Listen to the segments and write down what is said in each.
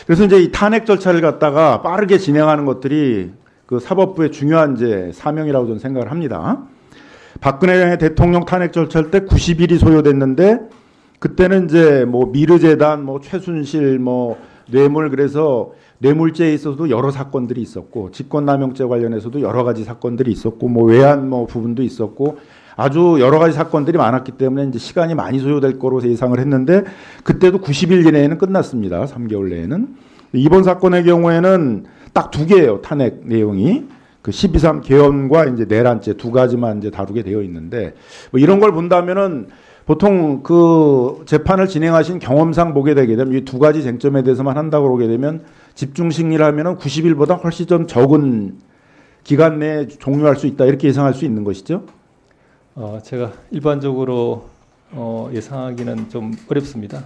그래서 이제 이 탄핵 절차를 갖다가 빠르게 진행하는 것들이 그 사법부의 중요한 이제 사명이라고 저는 생각을 합니다. 박근혜 대통령 탄핵 절차 때 90일이 소요됐는데 그때는 이제 뭐 미르재단, 뭐 최순실, 뭐 뇌물, 그래서 뇌물죄에 있어서도 여러 사건들이 있었고 직권남용죄 관련해서도 여러 가지 사건들이 있었고 뭐 외환 뭐 부분도 있었고 아주 여러 가지 사건들이 많았기 때문에 이제 시간이 많이 소요될 거로 예상을 했는데 그때도 90일 이내에는 끝났습니다. 3개월 내에는. 이번 사건의 경우에는 딱 두 개예요. 탄핵 내용이. 그 12.3 개헌과 이제 내란죄 두 가지만 이제 다루게 되어 있는데 뭐 이런 걸 본다면은 보통 그 재판을 진행하신 경험상 보게 되게 되면 이 두 가지 쟁점에 대해서만 한다고 그러게 되면 집중 심리를 하면은 90일보다 훨씬 좀 적은 기간 내에 종료할 수 있다 이렇게 예상할 수 있는 것이죠. 제가 일반적으로 예상하기는 좀 어렵습니다.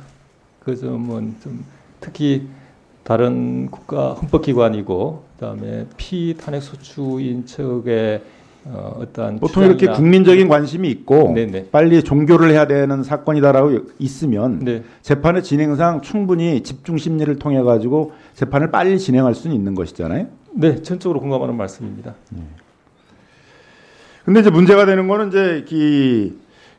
그 점은 좀 특히 다른 국가 헌법기관이고 그다음에 피탄핵 소추인 측의 어떤 보통 이렇게 국민적인 관심이 있고 네네. 빨리 종교를 해야 되는 사건이다라고 있으면 네. 재판의 진행상 충분히 집중 심리를 통해 가지고 재판을 빨리 진행할 수는 있는 것이잖아요. 네, 전적으로 공감하는 말씀입니다. 근데 이제 문제가 되는 거는 이제 이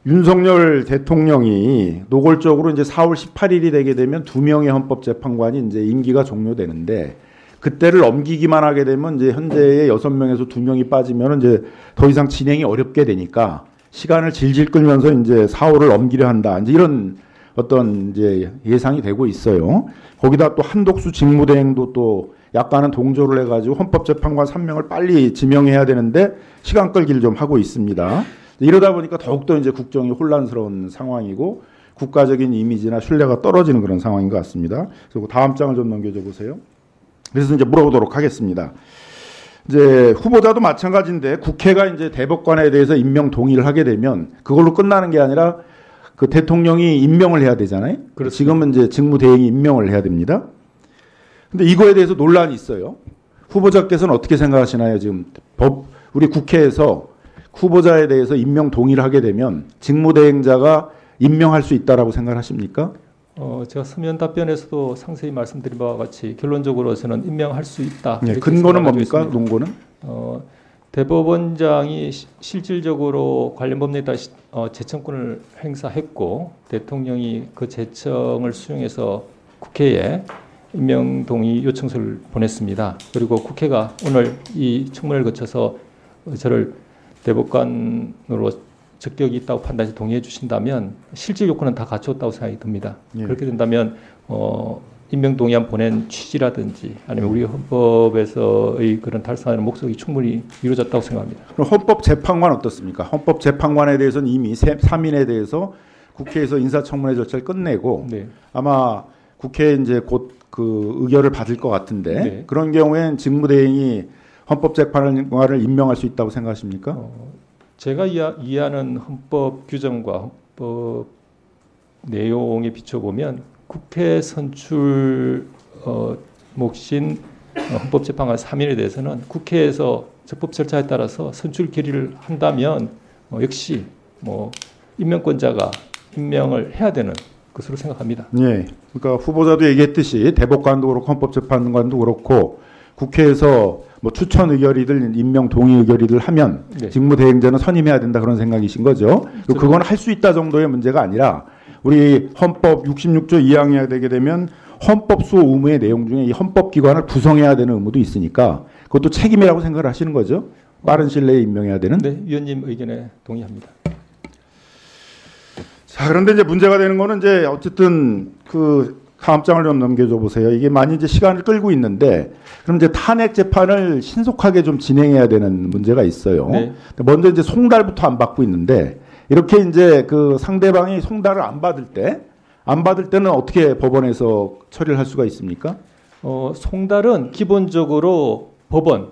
윤석열 대통령이 노골적으로 이제 4월 18일이 되게 되면 2명의 헌법재판관이 이제 임기가 종료되는데 그때를 넘기기만 하게 되면 이제 현재의 6명에서 2명이 빠지면 이제 더 이상 진행이 어렵게 되니까 시간을 질질 끌면서 이제 4월을 넘기려 한다. 이제 이런 어떤 이제 예상이 되고 있어요. 거기다 또 한독수 직무대행도 또 약간은 동조를 해가지고 헌법재판관 3명을 빨리 지명해야 되는데 시간 끌기를 좀 하고 있습니다. 이러다 보니까 더욱더 이제 국정이 혼란스러운 상황이고 국가적인 이미지나 신뢰가 떨어지는 그런 상황인 것 같습니다. 그리고 다음 장을 좀 넘겨줘 보세요. 그래서 이제 물어보도록 하겠습니다. 이제 후보자도 마찬가지인데 국회가 이제 대법관에 대해서 임명 동의를 하게 되면 그걸로 끝나는 게 아니라 그 대통령이 임명을 해야 되잖아요. 그렇습니다. 지금은 이제 직무대행이 임명을 해야 됩니다. 근데 이거에 대해서 논란이 있어요. 후보자께서는 어떻게 생각하시나요? 지금 우리 국회에서 후보자에 대해서 임명 동의를 하게 되면 직무대행자가 임명할 수 있다라고 생각하십니까? 제가 서면 답변에서도 상세히 말씀드린 바와 같이 결론적으로 저는 임명할 수 있다. 네, 근거는 뭡니까? 논거는? 대법원장이 실질적으로 관련 법률에 따라 제청권을 행사했고 대통령이 그 제청을 수용해서 국회에 임명 동의 요청서를 보냈습니다. 그리고 국회가 오늘 이 청문회를 거쳐서 저를 대법관으로 적격이 있다고 판단해서 동의해 주신다면 실질 요건은 다 갖추었다고 생각이 듭니다. 예. 그렇게 된다면 임명 동의안 보낸 취지라든지 아니면 우리 헌법에서의 그런 달성하는 목적이 충분히 이루어졌다고 생각합니다. 그럼 헌법재판관 어떻습니까? 헌법재판관에 대해서는 이미 3인에 대해서 국회에서 인사청문회 절차를 끝내고 네. 아마 국회에 이제 곧 그 의결을 받을 것 같은데 네. 그런 경우에는 직무대행이 헌법재판관을 임명할 수 있다고 생각하십니까? 제가 이해하는 헌법 규정과 헌법 내용에 비춰보면 국회 선출 몫인 헌법재판관 3인에 대해서는 국회에서 적법 절차에 따라서 선출 결의를 한다면 역시 임명권자가 임명을 해야 되는 것으로 생각합니다. 네, 그러니까 후보자도 얘기했듯이 대법관도 그렇고 헌법재판관도 그렇고 국회에서 추천 의결이든 임명 동의 의결이든 하면 네. 직무대행자는 선임해야 된다 그런 생각이신 거죠. 그리고 그건 할 수 있다 정도의 문제가 아니라 우리 헌법 66조 2항에 되게 되면 헌법 수호 의무의 내용 중에 이 헌법기관을 구성해야 되는 의무도 있으니까 그것도 책임이라고 생각을 하시는 거죠. 빠른 시일 내에 임명해야 되는. 네, 위원님 의견에 동의합니다. 자, 그런데 이제 문제가 되는 거는 이제 어쨌든 그 다음 장을 좀 넘겨줘 보세요. 이게 많이 이제 시간을 끌고 있는데 그럼 이제 탄핵 재판을 신속하게 좀 진행해야 되는 문제가 있어요. 네. 먼저 이제 송달부터 안 받고 있는데 이렇게 이제 그 상대방이 송달을 안 받을 때는 어떻게 법원에서 처리를 할 수가 있습니까? 송달은 기본적으로 법원,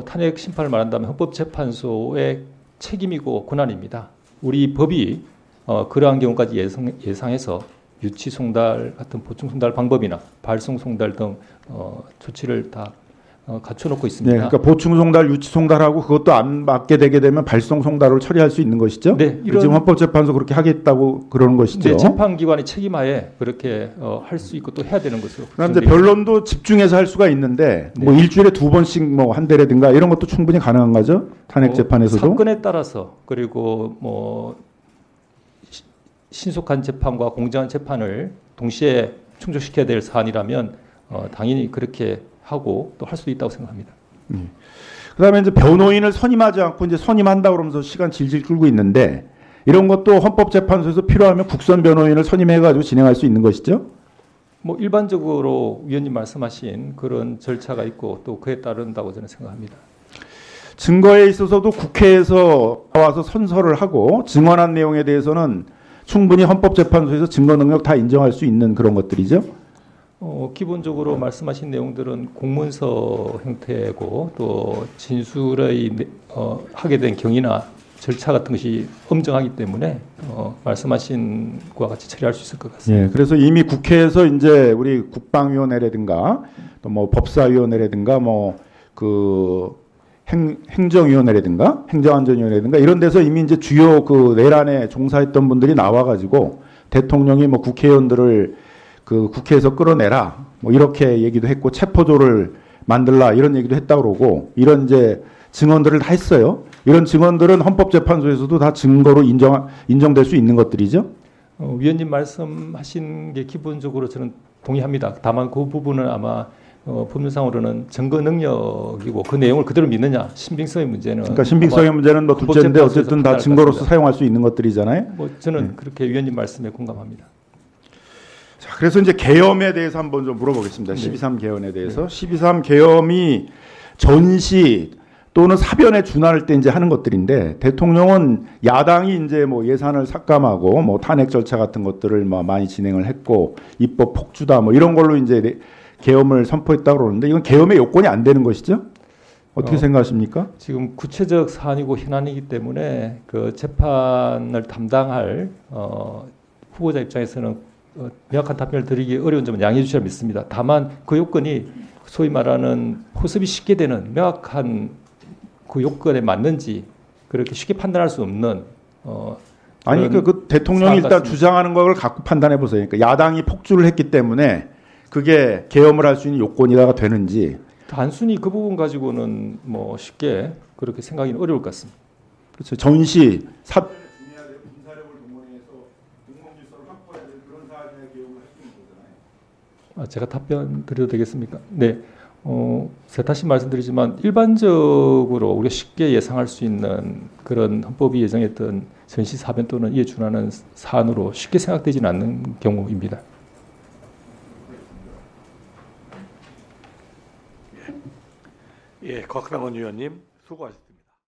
탄핵 심판을 말한다면 헌법재판소의 책임이고 권한입니다. 우리 법이 그러한 경우까지 예상해서 유치 송달 같은 보충 송달 방법이나 발송 송달 등 조치를 다 갖춰놓고 네, 있습니다. 그러니까 보충 송달, 유치 송달하고 그것도 안 맞게 되게 되면 발송 송달을 처리할 수 있는 것이죠. 네, 지금 헌법재판소 그렇게 하겠다고 그러는 것이죠. 네, 재판기관의 책임하에 그렇게 할 수 있고 또 해야 되는 것으로. 그다음에 이제 변론도 집중해서 할 수가 있는데 뭐 일주일에 2번씩 뭐 한 대라든가 이런 것도 충분히 가능한 거죠. 탄핵 재판에서도. 사건에 따라서 그리고 뭐 신속한 재판과 공정한 재판을 동시에 충족시켜야 될 사안이라면 당연히 그렇게 하고 또 할 수도 있다고 생각합니다. 그다음에 이제 변호인을 선임하지 않고 이제 선임한다 그러면서 시간 질질 끌고 있는데 이런 것도 헌법재판소에서 필요하면 국선 변호인을 선임해가지고 진행할 수 있는 것이죠. 뭐 일반적으로 위원님 말씀하신 그런 절차가 있고 또 그에 따른다고 저는 생각합니다. 증거에 있어서도 국회에서 나와서 선서를 하고 증언한 내용에 대해서는 충분히 헌법재판소에서 증거 능력 다 인정할 수 있는 그런 것들이죠. 기본적으로 말씀하신 내용들은 공문서 형태고 또 진술의 하게 된 경위나 절차 같은 것이 엄정하기 때문에 말씀하신 것과 같이 처리할 수 있을 것 같습니다. 예, 그래서 이미 국회에서 이제 우리 국방위원회라든가 또 뭐 법사위원회라든가 뭐 그 행정위원회라든가 행정안전위원회라든가 이런 데서 이미 이제 주요 그 내란에 종사했던 분들이 나와가지고 대통령이 뭐 국회의원들을 그 국회에서 끌어내라 뭐 이렇게 얘기도 했고 체포조를 만들라 이런 얘기도 했다 그러고 이런 이제 증언들을 다 했어요. 이런 증언들은 헌법재판소에서도 다 증거로 인정될 수 있는 것들이죠. 위원님 말씀하신 게 기본적으로 저는 동의합니다. 다만 그 부분은 아마 법률상으로는 증거 능력이고 그 내용을 그대로 믿느냐 신빙성의 문제는 그러니까 신빙성의 문제는 뭐 둘째인데 어쨌든 다 증거로서 사용할 수 있는 것들이잖아요. 뭐 저는 그렇게 위원님 말씀에 공감합니다. 자, 그래서 이제 계엄에 대해서 한번 좀 물어보겠습니다. 12.3 계엄에 대해서 12.3 계엄이 전시 또는 사변에 준할 때 이제 하는 것들인데 대통령은 야당이 이제 뭐 예산을 삭감하고 뭐 탄핵 절차 같은 것들을 뭐 많이 진행을 했고 입법 폭주다 뭐 이런 걸로 이제 계엄을 선포했다고 그러는데 이건 계엄의 요건이 안 되는 것이죠? 어떻게 생각하십니까? 지금 구체적 사안이고 현안이기 때문에 그 재판을 담당할 후보자 입장에서는 명확한 답변을 드리기 어려운 점은 양해해 주셔야 믿습니다. 다만 그 요건이 소위 말하는 포섭이 쉽게 되는 명확한 그 요건에 맞는지 그렇게 쉽게 판단할 수 없는 아니 그 대통령이 일단 같습니다. 주장하는 걸 갖고 판단해 보세요. 그러니까 야당이 폭주를 했기 때문에 그게 계엄을 할 수 있는 요건이라가 되는지 단순히 그 부분 가지고는 뭐 쉽게 그렇게 생각하기는 어려울 것 같습니다. 그렇죠. 전시 군사력을 동원해서 공공질서를 확보해야 되는 그런 사안에 계엄을 할 수 있는 거잖아요. 제가 답변 드려도 되겠습니까? 네. 제가 다시 말씀드리지만 일반적으로 우리가 쉽게 예상할 수 있는 그런 헌법이 예정했던 전시 사변 또는 이에 준하는 사안으로 쉽게 생각되지는 않는 경우입니다. 예, 곽상원 의원님 수고하셨습니다.